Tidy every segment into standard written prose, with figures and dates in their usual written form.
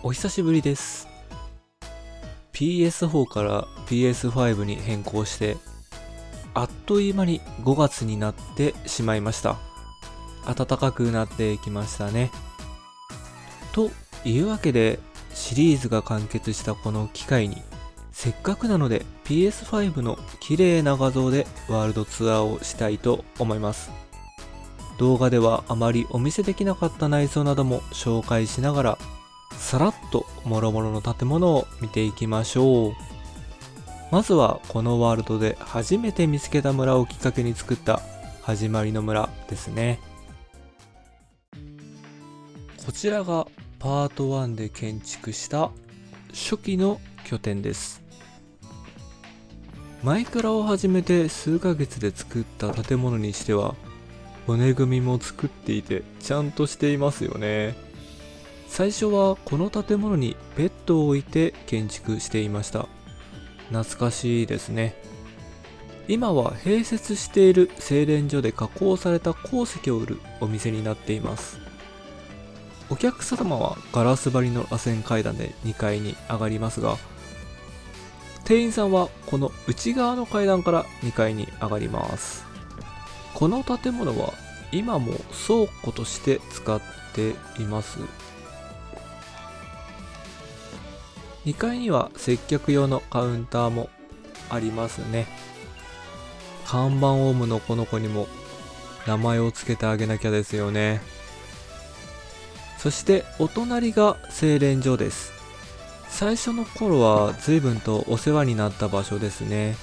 お久しぶりです。PS4 から PS5 に変更して、あっという間に5月になってしまいました。暖かくなってきましたね。というわけで、シリーズが完結したこの機会に、せっかくなので PS5 の綺麗な画像でワールドツアーをしたいと思います。動画ではあまりお見せできなかった内装なども紹介しながら、さらっと諸々の建物を見ていきましょう。まずはこのワールドで初めて見つけた村をきっかけに作った始まりの村ですね。こちらがパート1で建築した初期の拠点です。マイクラを始めて数ヶ月で作った建物にしては骨組みも作っていてちゃんとしていますよね。最初はこの建物にベッドを置いて建築していました。懐かしいですね。今は併設している精錬所で加工された鉱石を売るお店になっています。お客様はガラス張りの螺旋階段で2階に上がりますが、店員さんはこの内側の階段から2階に上がります。この建物は今も倉庫として使っています。2階には接客用のカウンターもありますね。看板オウムのこの子にも名前をつけてあげなきゃですよね。そしてお隣が精錬所です。最初の頃は随分とお世話になった場所ですね。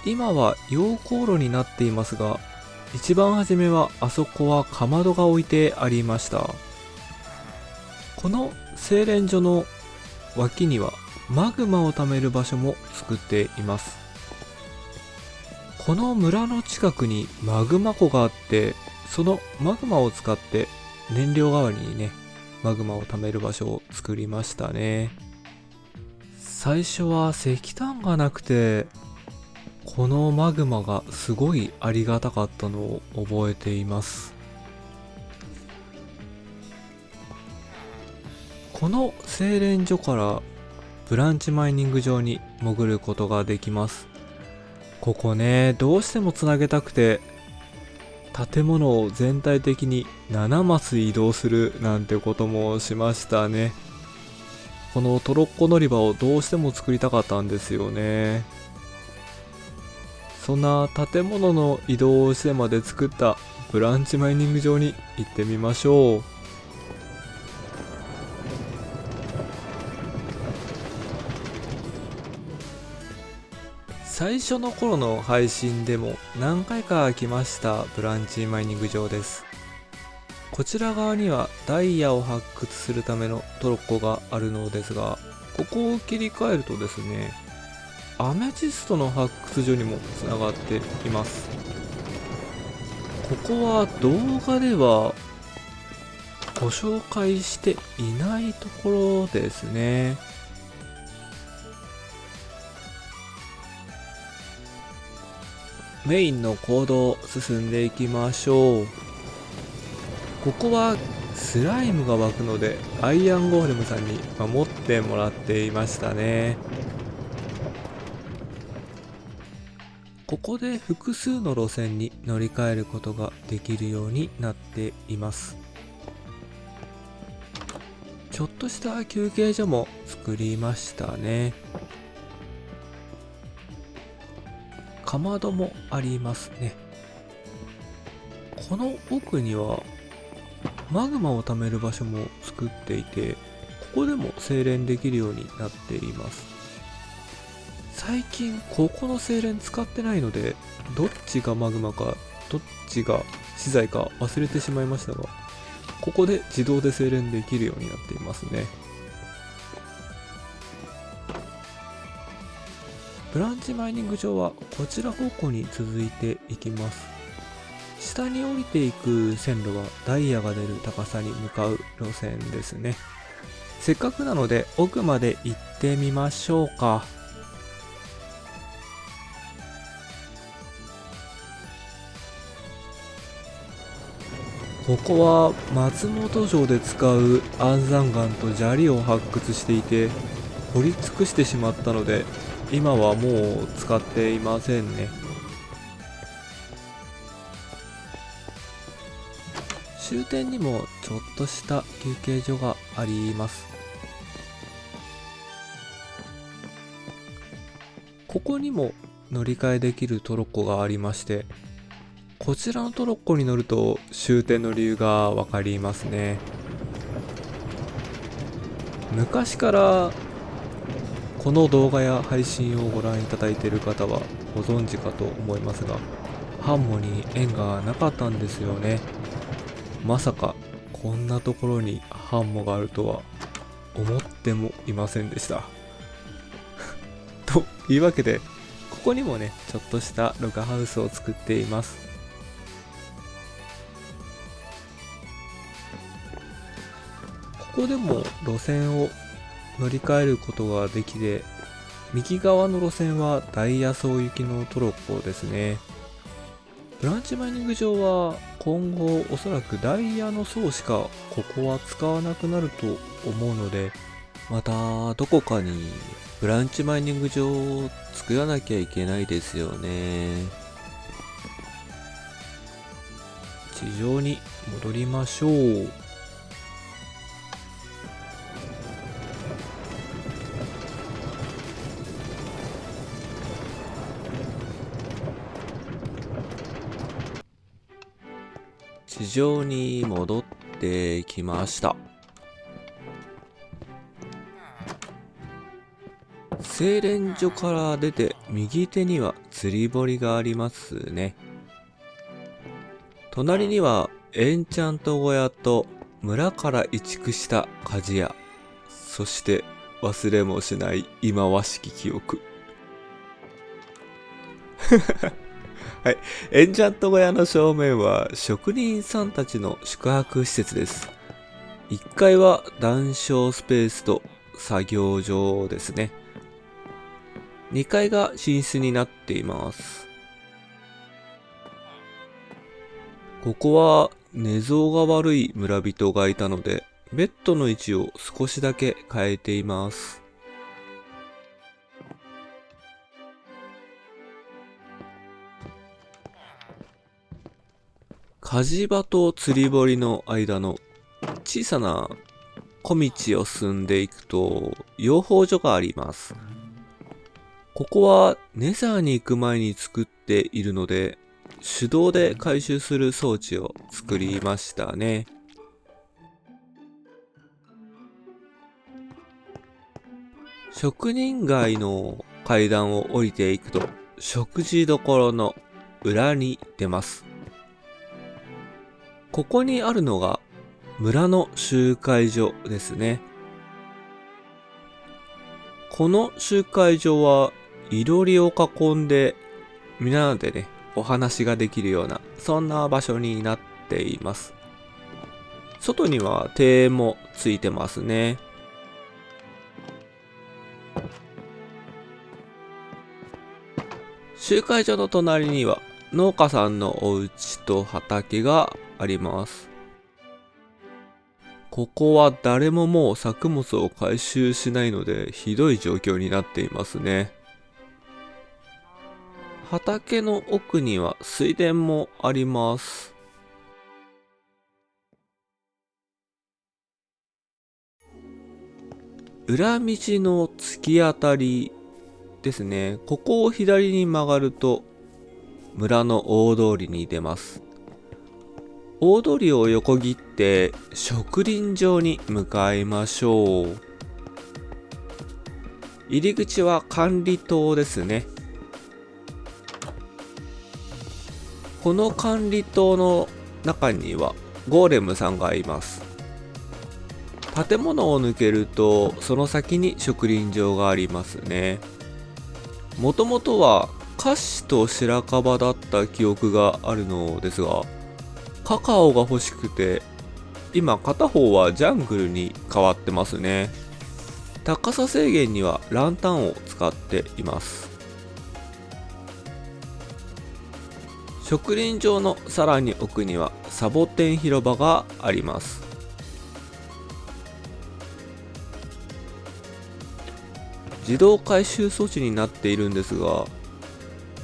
今は溶鉱炉になっていますが、一番初めはあそこはかまどが置いてありました。この精錬所の脇にはマグマを貯める場所も作っています。この村の近くにマグマ湖があって、そのマグマを使って燃料代わりにね、マグマを貯める場所を作りましたね。最初は石炭がなくて、このマグマがすごいありがたかったのを覚えています。この精錬所からブランチマイニング場に潜ることができます。ここね、どうしてもつなげたくて、建物を全体的に7マス移動するなんてこともしましたね。このトロッコ乗り場をどうしても作りたかったんですよね。そんな建物の移動をしてまで作ったブランチマイニング場に行ってみましょう。最初の頃の配信でも何回か来ましたブランチマイニング場です。こちら側にはダイヤを発掘するためのトロッコがあるのですが、ここを切り替えるとですね、アメジストの発掘所にもつながっています。ここは動画ではご紹介していないところですね。メインの坑道を進んでいきましょう。ここはスライムが湧くのでアイアンゴーレムさんに守ってもらっていましたね。ここで複数の路線に乗り換えることができるようになっています。ちょっとした休憩所も作りましたね。かまどもありますね。この奥にはマグマを貯める場所も作っていて、ここでも精錬できるようになっています。最近ここの精錬使ってないので、どっちがマグマかどっちが資材か忘れてしまいましたが、ここで自動で精錬できるようになっていますね。ブランチマイニング場はこちら方向に続いていきます。下に降りていく線路はダイヤが出る高さに向かう路線ですね。せっかくなので奥まで行ってみましょうか。ここは松本城で使う安山岩と砂利を発掘していて、掘り尽くしてしまったので今はもう使っていませんね。終点にもちょっとした休憩所があります。ここにも乗り換えできるトロッコがありまして、こちらのトロッコに乗ると終点の理由がわかりますね。昔からこの動画や配信をご覧いただいている方はご存知かと思いますが、ハンモに縁がなかったんですよね。まさかこんなところにハンモがあるとは思ってもいませんでしたというわけで、ここにもねちょっとしたログハウスを作っています。ここでも路線を乗り換えることができて、右側の路線はダイヤ層行きのトロッコですね。ブランチマイニング場は今後おそらくダイヤの層しかここは使わなくなると思うので、またどこかにブランチマイニング場を作らなきゃいけないですよね。地上に戻りましょう。地上に戻ってきました。精錬所から出て右手には釣り堀がありますね。隣にはエンチャント小屋と村から移築した鍛冶屋、そして忘れもしない忌まわしき記憶はい、エンチャント小屋の正面は職人さんたちの宿泊施設です。1階は談笑スペースと作業場ですね。2階が寝室になっています。ここは寝相が悪い村人がいたので、ベッドの位置を少しだけ変えています。火事場と釣り堀の間の小さな小道を進んでいくと養蜂所があります。ここはネザーに行く前に作っているので、手動で回収する装置を作りましたね。職人街の階段を降りていくと食事処の裏に出ます。ここにあるのが村の集会所ですね。この集会所はいろりを囲んでみんなでねお話ができるようなそんな場所になっています。外には庭園もついてますね。集会所の隣には農家さんのお家と畑があります。ここは誰ももう作物を回収しないのでひどい状況になっていますね。畑の奥には水田もあります。裏道の突き当たりですね。ここを左に曲がると村の大通りに出ます。大通りを横切って植林場に向かいましょう。入り口は管理棟ですね。この管理棟の中にはゴーレムさんがいます。建物を抜けるとその先に植林場がありますね。もともとはカシと白樺だった記憶があるのですが、カカオが欲しくて今片方はジャングルに変わってますね。高さ制限にはランタンを使っています。植林場のさらに奥にはサボテン広場があります。自動回収装置になっているんですが、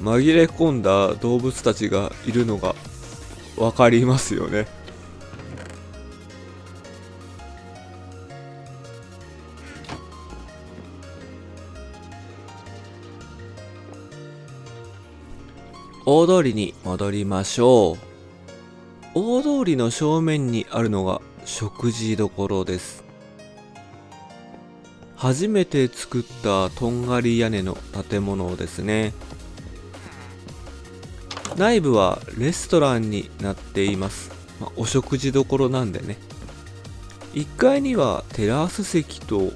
紛れ込んだ動物たちがいるのがわかりますよね。大通りに戻りましょう。大通りの正面にあるのが食事処です。初めて作ったとんがり屋根の建物ですね。内部はレストランになっています。お食事処なんでね。1階にはテラス席と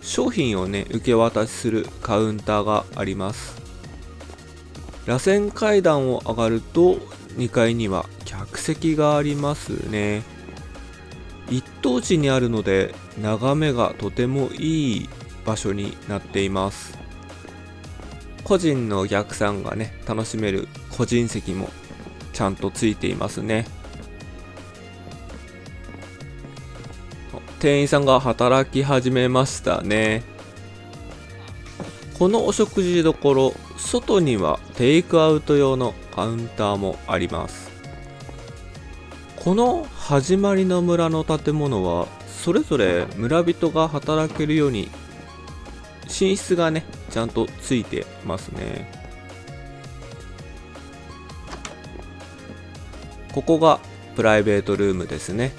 商品をね受け渡しするカウンターがあります。螺旋階段を上がると2階には客席がありますね。一等地にあるので眺めがとてもいい場所になっています。個人のお客さんがね楽しめる個人席もちゃんとついていますね。店員さんが働き始めましたね。このお食事処、外にはテイクアウト用のカウンターもあります。この始まりの村の建物はそれぞれ村人が働けるように寝室がねちゃんとついてますね。ここがプライベートルームですね。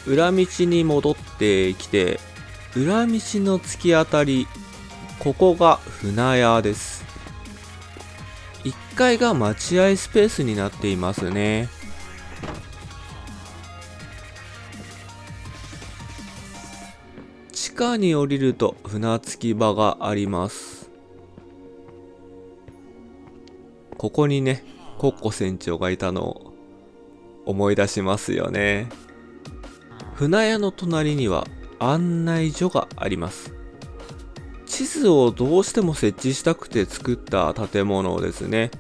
裏道に戻ってきて、裏道の突き当たり、ここが船屋です。1階が待合スペースになっていますね。地下に降りると船着き場があります。ここにね、コッコ船長がいたのを思い出しますよね。船屋の隣には案内所があります。地図をどうしても設置したくて作った建物ですね。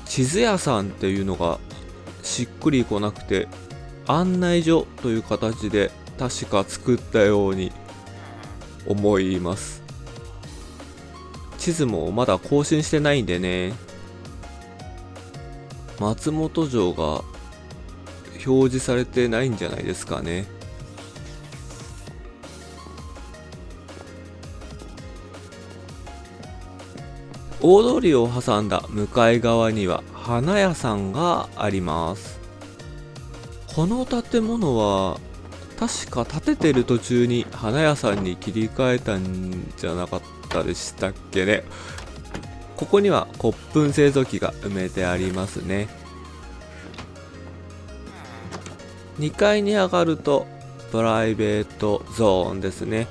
地図屋さんっていうのがしっくりこなくて、案内所という形で確か作ったように思います。地図もまだ更新してないんでね。松本城が表示されてないんじゃないですかね。大通りを挟んだ向かい側には花屋さんがあります。この建物は確か建ててる途中に花屋さんに切り替えたんじゃなかったでしたっけね。ここには骨粉製造機が埋めてありますね。2階に上がるとプライベートゾーンですね。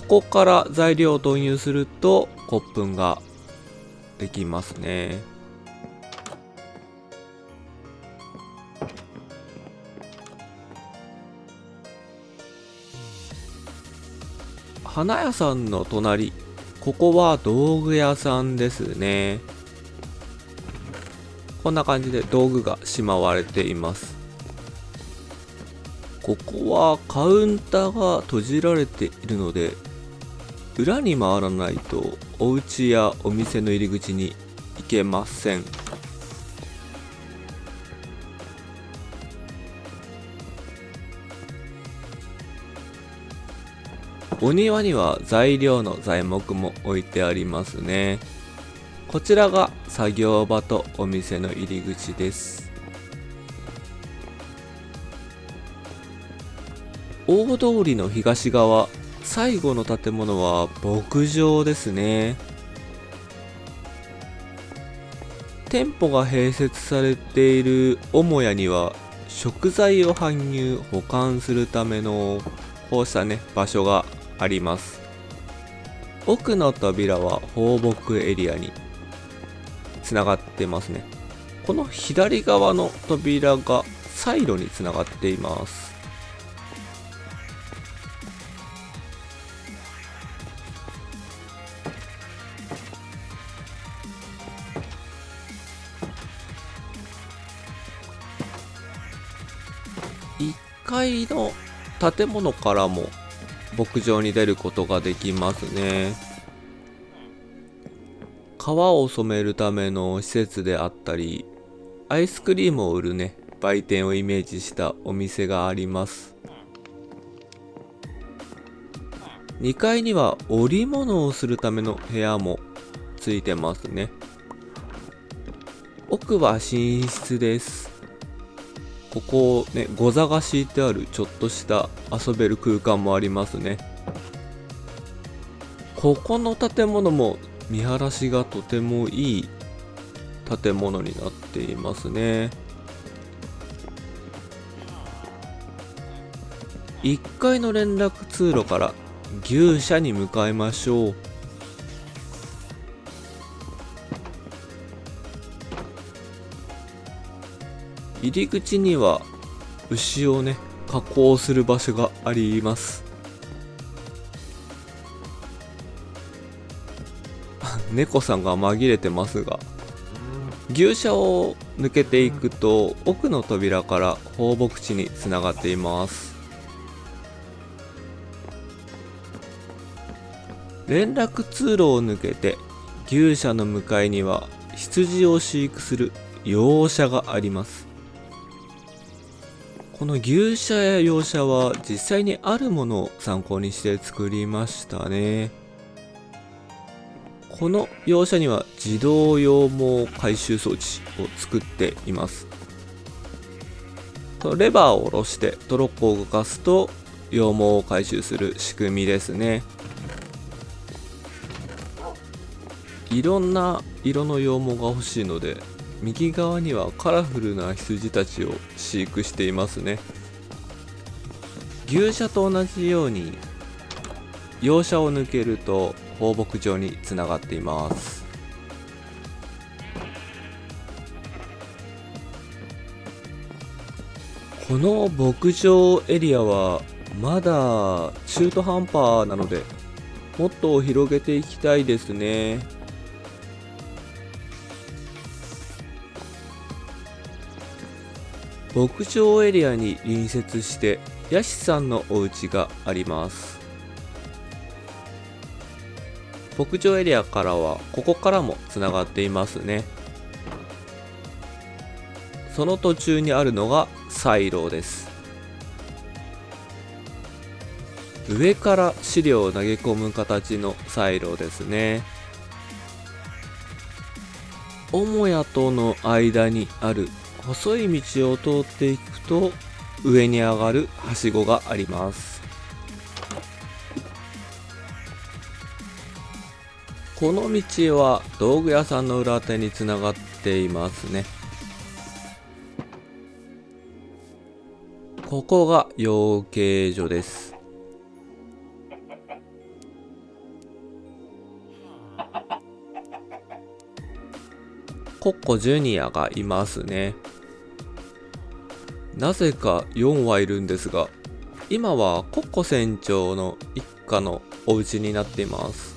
ここから材料を投入すると骨粉ができますね。花屋さんの隣、ここは道具屋さんですね。こんな感じで道具がしまわれています。ここはカウンターが閉じられているので、裏に回らないとお家やお店の入り口に行けません。お庭には材料の材木も置いてありますね。こちらが作業場とお店の入り口です。大通りの東側、最後の建物は牧場ですね。店舗が併設されている母屋には食材を搬入保管するためのこうしたね場所があります。奥の扉は放牧エリアにつながってますね。この左側の扉がサイロにつながっています。階の建物からも牧場に出ることができますね。川を染めるための施設であったり、アイスクリームを売るね、売店をイメージしたお店があります。2階には織物をするための部屋もついてますね。奥は寝室です。ここね、ゴザが敷いてあるちょっとした遊べる空間もありますね。ここの建物も見晴らしがとてもいい建物になっていますね。1階の連絡通路から牛舎に向かいましょう。入り口には牛をね、加工する場所があります。猫さんが紛れてますが、牛舎を抜けていくと奥の扉から放牧地につながっています。連絡通路を抜けて牛舎の向かいには羊を飼育する養舎があります。この牛舎や養舎は実際にあるものを参考にして作りましたね。この養舎には自動羊毛回収装置を作っています。レバーを下ろしてトロッコを動かすと羊毛を回収する仕組みですね。いろんな色の羊毛が欲しいので、右側にはカラフルな羊たちを飼育していますね。牛舎と同じように養舎を抜けると放牧場につながっています。この牧場エリアはまだ中途半端なので、もっと広げていきたいですね。牧場エリアに隣接してヤシさんのお家があります。牧場エリアからはここからもつながっていますね。その途中にあるのがサイロです。上から飼料を投げ込む形のサイロですね。母屋との間にある細い道を通っていくと上に上がるはしごがあります。この道は道具屋さんの裏手につながっていますね。ここが養鶏所です。コッコジュニアがいますね。なぜか4羽いるんですが、今はコッコ船長の一家のお家になっています。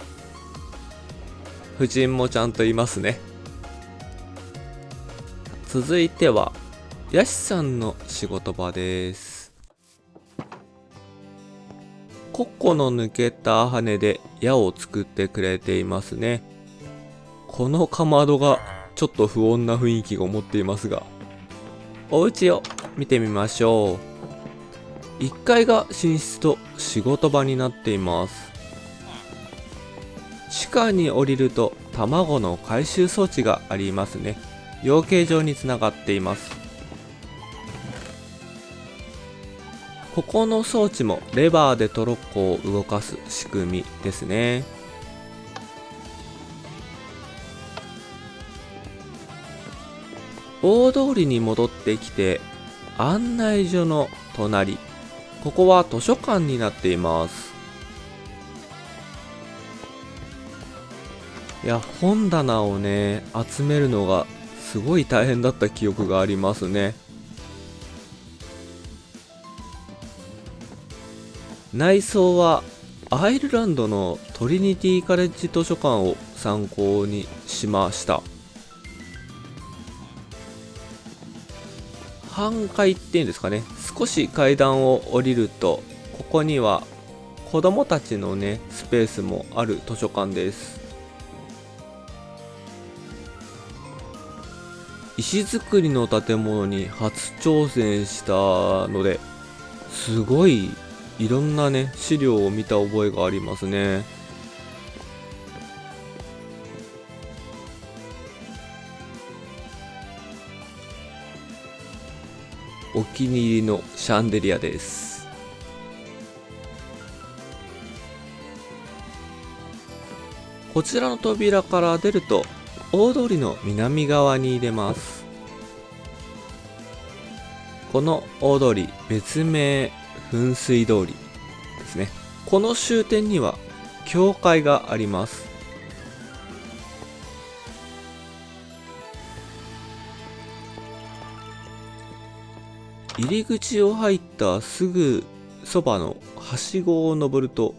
夫人もちゃんといますね。続いてはヤシさんの仕事場です。コッコの抜けた羽で矢を作ってくれていますね。このかまどがちょっと不穏な雰囲気を持っていますが、お家を見てみましょう。1階が寝室と仕事場になっています。地下に降りると卵の回収装置がありますね。養鶏場につながっています。ここの装置もレバーでトロッコを動かす仕組みですね。大通りに戻ってきて案内所の隣、ここは図書館になっています。いや、本棚をね集めるのがすごい大変だった記憶がありますね。内装はアイルランドのトリニティカレッジ図書館を参考にしました。半階っていうんですかね、少し階段を降りると、ここには子供たちのね、スペースもある図書館です。石造りの建物に初挑戦したので、すごいいろんなね、資料を見た覚えがありますね。お気に入りのシャンデリアです。こちらの扉から出ると大通りの南側に出ます。この大通り、別名噴水通りですね。この終点には教会があります。入り口を入ったすぐそばのはしごを登ると、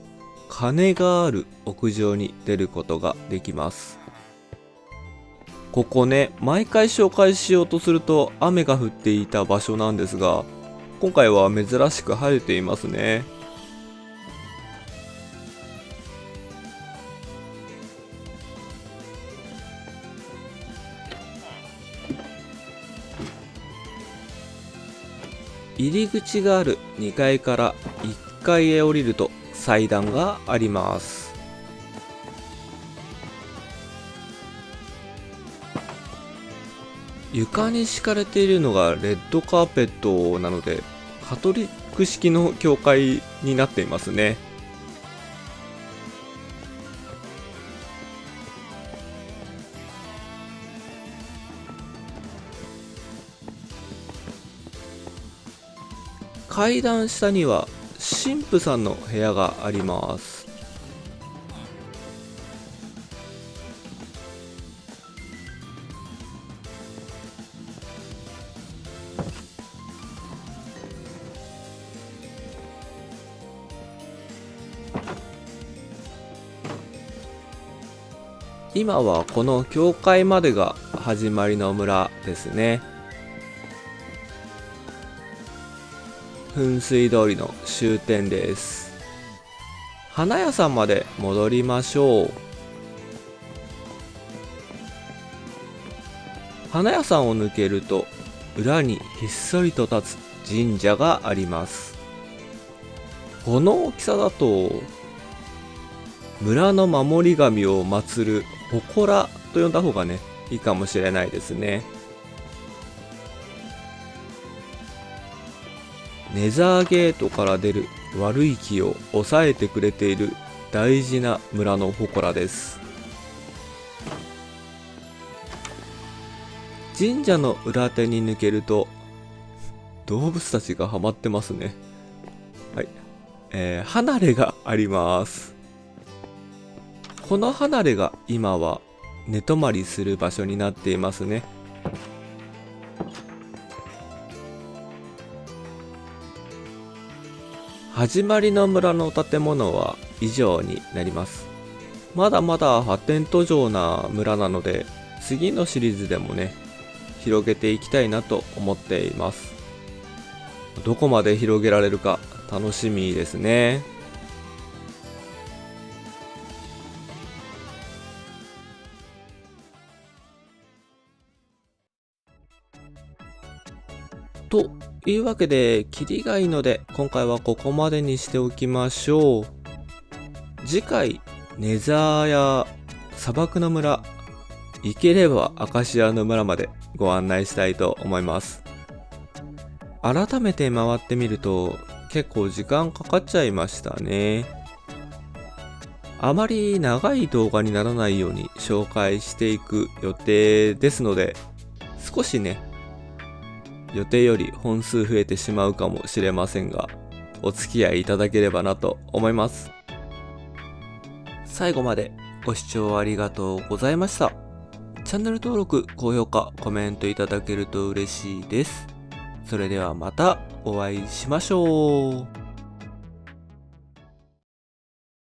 鐘がある屋上に出ることができます。ここね、毎回紹介しようとすると雨が降っていた場所なんですが、今回は珍しく晴れていますね。入り口がある2階から1階へ降りると祭壇があります。床に敷かれているのがレッドカーペットなので、カトリック式の教会になっていますね。階段下には神父さんの部屋があります。今はこの教会までが始まりの村ですね。噴水通りの終点です。花屋さんまで戻りましょう。花屋さんを抜けると裏にひっそりと立つ神社があります。この大きさだと村の守り神を祀る祠と呼んだ方がね、いいかもしれないですね。ネザーゲートから出る悪い気を抑えてくれている大事な村の祠です。神社の裏手に抜けると動物たちがハマってますね。はい、離れがあります。この離れが今は寝泊まりする場所になっていますね。始まりの村の建物は以上になります。まだまだ発展途上な村なので、次のシリーズでもね、広げていきたいなと思っています。どこまで広げられるか楽しみですね。というわけで、キリがいいので今回はここまでにしておきましょう。次回、ネザーや砂漠の村、行ければアカシアの村までご案内したいと思います。改めて回ってみると結構時間かかっちゃいましたね。あまり長い動画にならないように紹介していく予定ですので、少しね、予定より本数増えてしまうかもしれませんが、お付き合いいただければなと思います。最後までご視聴ありがとうございました。チャンネル登録、高評価、コメントいただけると嬉しいです。それではまたお会いしましょう。